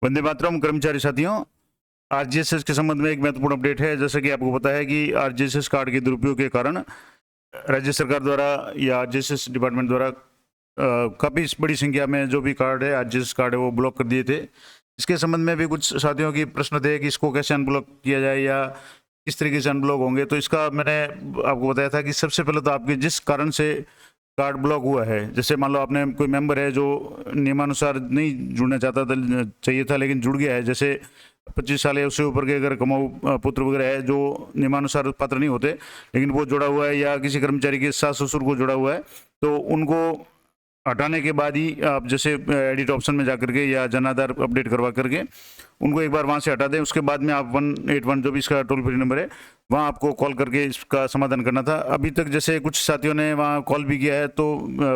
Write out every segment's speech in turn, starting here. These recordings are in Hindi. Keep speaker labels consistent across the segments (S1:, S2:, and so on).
S1: वंदे मातरम कर्मचारी साथियों, आरजीएसएस के संबंध में एक महत्वपूर्ण अपडेट है। जैसे कि आपको पता है कि आरजीएसएस कार्ड के दुरुपयोग के कारण राज्य सरकार द्वारा या आरजीएसएस डिपार्टमेंट द्वारा काफ़ी बड़ी संख्या में जो भी कार्ड है, आरजीएसएस कार्ड है, वो ब्लॉक कर दिए थे। इसके संबंध में भी कुछ साथियों की प्रश्न थे कि इसको कैसे अनब्लॉक किया जाए या किस तरीके से अनब्लॉक होंगे। तो इसका मैंने आपको बताया था कि सबसे पहले तो आपके जिस कारण से कार्ड ब्लॉक हुआ है, जैसे मान लो आपने कोई मेंबर है जो नियमानुसार नहीं जुड़ना चाहता था, चाहिए था लेकिन जुड़ गया है, जैसे 25 साल या उससे ऊपर के अगर कमाऊ पुत्र वगैरह है जो नियमानुसार पात्र नहीं होते लेकिन वो जुड़ा हुआ है, या किसी कर्मचारी के सास ससुर को जुड़ा हुआ है, तो उनको हटाने के बाद ही आप जैसे एडिट ऑप्शन में जाकर के या जन आधार अपडेट करवा करके उनको एक बार वहाँ से हटा दें। उसके बाद में आप 181 जो भी इसका टोल फ्री नंबर है वहाँ आपको कॉल करके इसका समाधान करना था। अभी तक जैसे कुछ साथियों ने वहाँ कॉल भी किया है तो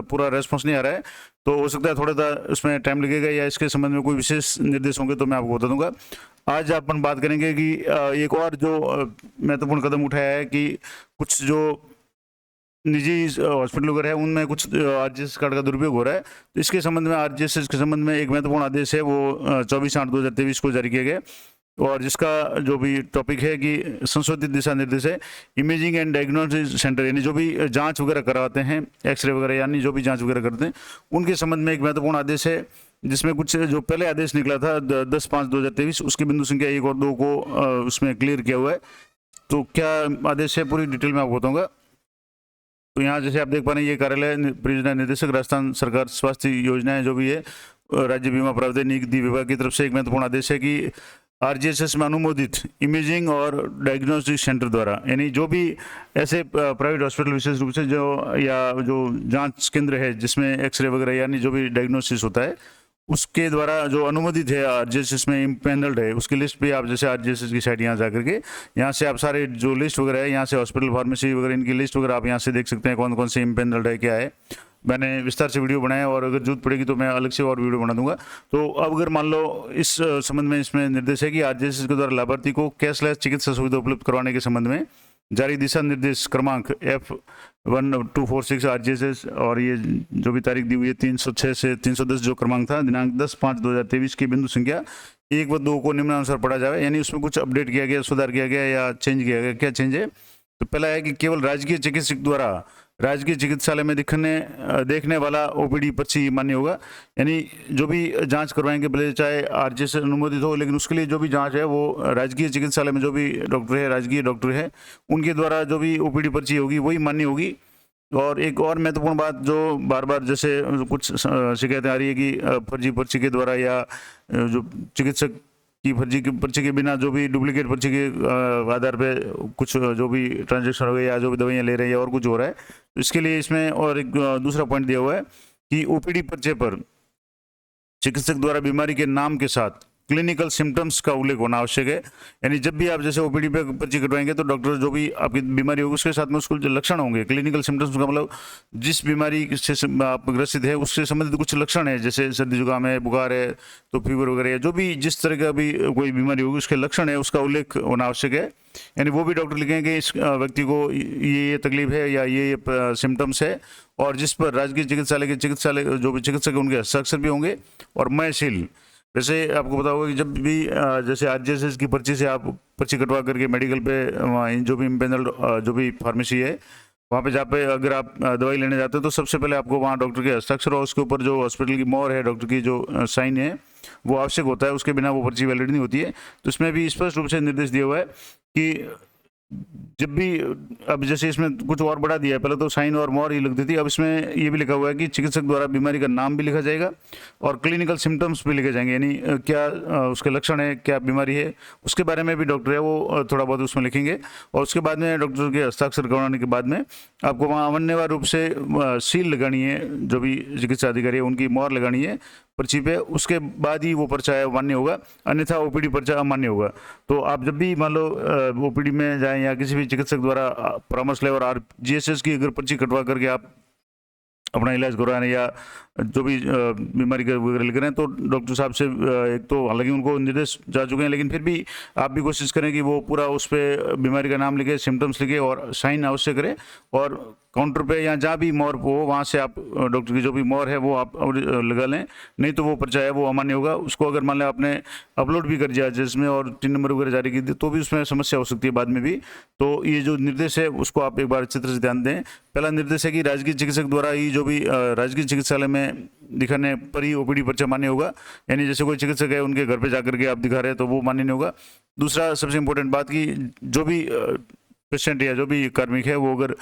S1: पूरा रेस्पॉन्स नहीं आ रहा है, तो हो सकता है थोड़ा सा उसमें टाइम लगेगा, या इसके संबंध में कोई विशेष निर्देश होंगे तो मैं आपको बता दूंगा। आज अपन बात करेंगे कि एक और जो महत्वपूर्ण कदम उठाया है कि कुछ जो निजी हॉस्पिटल वगैरह है उनमें कुछ आरजीएसएस कार्ड का दुरुपयोग हो रहा है। तो इसके संबंध में आरजीएसएस के संबंध में एक महत्वपूर्ण आदेश है, वो 24/8/2023 को जारी किया गया, और जिसका जो भी टॉपिक है कि संशोधित दिशा निर्देश है इमेजिंग एंड डायग्नोसिस सेंटर, यानी जो भी जांच वगैरह कराते हैं, एक्सरे वगैरह यानी जो भी जांच वगैरह करते हैं उनके संबंध में एक महत्वपूर्ण आदेश है, जिसमें कुछ जो पहले आदेश निकला था 10/5/2023 उसकी बिंदु संख्या 1 और 2 को उसमें क्लियर किया हुआ है। तो क्या आदेश है पूरी डिटेल में आपको बताऊँगा। तो यहाँ जैसे आप देख पा रहे हैं, ये कार्यालय परियोजना निदेशक राजस्थान सरकार स्वास्थ्य योजनाएं जो भी है राज्य बीमा प्रावधान निधि विभाग की तरफ से एक महत्वपूर्ण आदेश है कि आरजीएसएस में अनुमोदित इमेजिंग और डायग्नोस्टिक सेंटर द्वारा, यानी जो भी ऐसे प्राइवेट हॉस्पिटल विशेष रूप से जो या जो जांच केंद्र है जिसमें एक्सरे वगैरह यानी जो भी डायग्नोसिस होता है उसके द्वारा जो अनुमोदित है आरजीएसएस में इम्पेनल्ड है, उसकी लिस्ट भी आप जैसे आरजीएसएस की साइट यहाँ जा करके यहाँ से आप सारे जो लिस्ट वगैरह है यहाँ से हॉस्पिटल फार्मेसी वगैरह इनकी लिस्ट वगैरह आप यहाँ से देख सकते हैं कौन कौन से इम्पेनल्ड है क्या है। मैंने विस्तार से वीडियो बनाया और अगर जरूरत पड़ेगी तो मैं अलग से और वीडियो बना दूंगा। तो अब अगर मान लो इस संबंध में इसमें निर्देश है कि आरजीएसएस के द्वारा लाभार्थी को कैशलेस चिकित्सा सुविधा उपलब्ध करवाने के संबंध में जारी दिशा निर्देश क्रमांक F1246 आरजीएसएस, और ये जो भी तारीख दी हुई है 306 से 310 जो क्रमांक था दिनांक 10/5/2023 की बिंदु संख्या 1 व 2 को निम्नानुसार पढ़ा जाए, यानी उसमें कुछ अपडेट किया गया, सुधार किया गया या चेंज किया गया। क्या चेंज है? तो पहला है कि केवल राजकीय चिकित्सक द्वारा राजकीय चिकित्सालय में देखने वाला ओपीडी पर्ची मान्य होगा, यानी जो भी जांच करवाएंगे भले चाहे आरजीएसएस अनुमोदित हो, लेकिन उसके लिए जो भी जांच है वो राजकीय चिकित्सालय में जो भी डॉक्टर है, राजकीय डॉक्टर है, उनके द्वारा जो भी ओपीडी पर्ची होगी वही मान्य होगी। और एक और महत्वपूर्ण बात जो बार बार जैसे कुछ शिकायतें आ रही है कि फर्जी पर्ची के द्वारा या जो चिकित्सक की फर्जी की पर्ची के बिना जो भी डुप्लीकेट पर्ची के आधार पे कुछ जो भी ट्रांजैक्शन हो गए या जो भी दवाइयाँ ले रहे हैं या और कुछ हो रहा है, तो इसके लिए इसमें और एक दूसरा पॉइंट दिया हुआ है कि ओपीडी पर्चे पर चिकित्सक द्वारा बीमारी के नाम के साथ क्लिनिकल सिम्टम्स का उल्लेख होना आवश्यक है। यानी जब भी आप जैसे ओपीडी पे पर्ची कटवाएंगे तो डॉक्टर जो भी आपकी बीमारी होगी उसके साथ में उसको जो लक्षण होंगे, क्लिनिकल सिम्टम्स का मतलब जिस बीमारी से आप ग्रसित है उससे संबंधित कुछ लक्षण है, जैसे सर्दी जुकाम है, बुखार है, तो फीवर वगैरह है, जो भी जिस तरह का भी कोई बीमारी होगी उसके लक्षण है उसका उल्लेख होना आवश्यक है। यानी वो भी डॉक्टर लिखेंगे इस व्यक्ति को ये तकलीफ है या ये सिम्टम्स है, और जिस पर राजकीय चिकित्सालय के चिकित्सालय जो भी चिकित्सक है उनके हस्ताक्षर भी होंगे और मयशील। जैसे आपको पता होगा कि जब भी जैसे आरजीएसएस की पर्ची से आप पर्ची कटवा करके मेडिकल पे जो भी इम्पेनल्ड जो भी फार्मेसी है वहाँ पे पे अगर आप दवाई लेने जाते हो तो सबसे पहले आपको वहाँ डॉक्टर के हस्ताक्षर और उसके ऊपर जो हॉस्पिटल की मोहर है, डॉक्टर की जो साइन है वो आवश्यक होता है, उसके बिना वो पर्ची वैलिड नहीं होती है। तो इसमें भी स्पष्ट रूप से निर्देश दिया हुआ है कि जब भी अब जैसे इसमें कुछ और बढ़ा दिया है, पहले तो साइन और मोहर ही लगती थी, अब इसमें ये भी लिखा हुआ है कि चिकित्सक द्वारा बीमारी का नाम भी लिखा जाएगा और क्लिनिकल सिम्टम्स भी लिखे जाएंगे, यानी क्या उसके लक्षण है, क्या बीमारी है, उसके बारे में भी डॉक्टर है वो थोड़ा बहुत उसमें लिखेंगे। और उसके बाद में डॉक्टर के हस्ताक्षर करवाने के बाद में आपको वहाँ अमान्यवाद रूप से सील लगानी है, जो भी चिकित्सा अधिकारी है उनकी मोहर लगानी है पर्ची पे, उसके बाद ही वो पर्चा है मान्य होगा, अन्यथा ओपीडी पर्चा अमान्य होगा। तो आप जब भी मान लो ओपीडी में जाएं या किसी भी चिकित्सक द्वारा परामर्श ले और आरजीएसएस की अगर पर्ची कटवा करके आप अपना इलाज करवाने या जो भी बीमारी का वगैरह लिख रहे हैं, तो डॉक्टर साहब से एक तो हालांकि उनको निर्देश जा चुके हैं, लेकिन फिर भी आप भी कोशिश करें कि वो पूरा उस पर बीमारी का नाम लिखे, सिम्टम्स लिखे और साइन अवश्य करें। और काउंटर पे या जहाँ भी मोहर हो वहाँ से आप डॉक्टर की जो भी मोहर है वो आप लगा लें, नहीं तो वो पर्चा है वो अमान्य होगा। उसको अगर मान लें आपने अपलोड भी कर दिया जिसमें और 3 नंबर वगैरह जारी की थी तो भी उसमें समस्या हो सकती है बाद में भी। तो ये जो निर्देश है उसको आप एक बार अच्छी तरह से ध्यान दें। पहला निर्देश है कि राजकीय चिकित्सक द्वारा ही जो भी राजकीय चिकित्सालय में दिखाने पर ही ओपीडी पर्चा मान्य होगा, यानी जैसे कोई चिकित्सक है उनके घर पे जाकर के आप दिखा रहे हैं तो वो मान्य नहीं होगा। दूसरा सबसे इम्पोर्टेंट बात कि जो भी पेशेंट या जो भी कार्मिक है वो अगर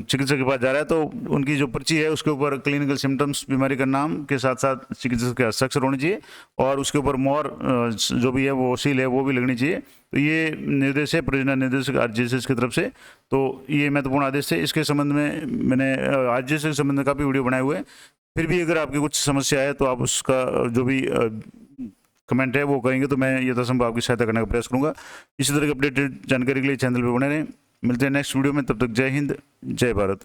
S1: चिकित्सक के पास जा रहा है तो उनकी जो पर्ची है उसके ऊपर क्लिनिकल सिम्टम्स, बीमारी का नाम के साथ साथ चिकित्सक के हस्ताक्षर होने चाहिए और उसके ऊपर मोहर जो भी है वो सील है वो भी लगनी चाहिए। तो ये निर्देश है परियोजना निदेशक आरजीएसएस की तरफ से। तो ये महत्वपूर्ण आदेश है। इसके संबंध में मैंने आरजीएसएस के संबंध में काफ़ी वीडियो बनाए हुए हैं। फिर भी अगर आपकी कुछ समस्या है तो आप उसका जो भी कमेंट है वो करेंगे तो मैं यथासंभव आपकी सहायता करने का प्रयास करूंगा। इसी तरह की अपडेटेड जानकारी के लिए चैनल पर बने रहें। मिलते हैं नेक्स्ट वीडियो में, तब तक जय हिंद, जय भारत।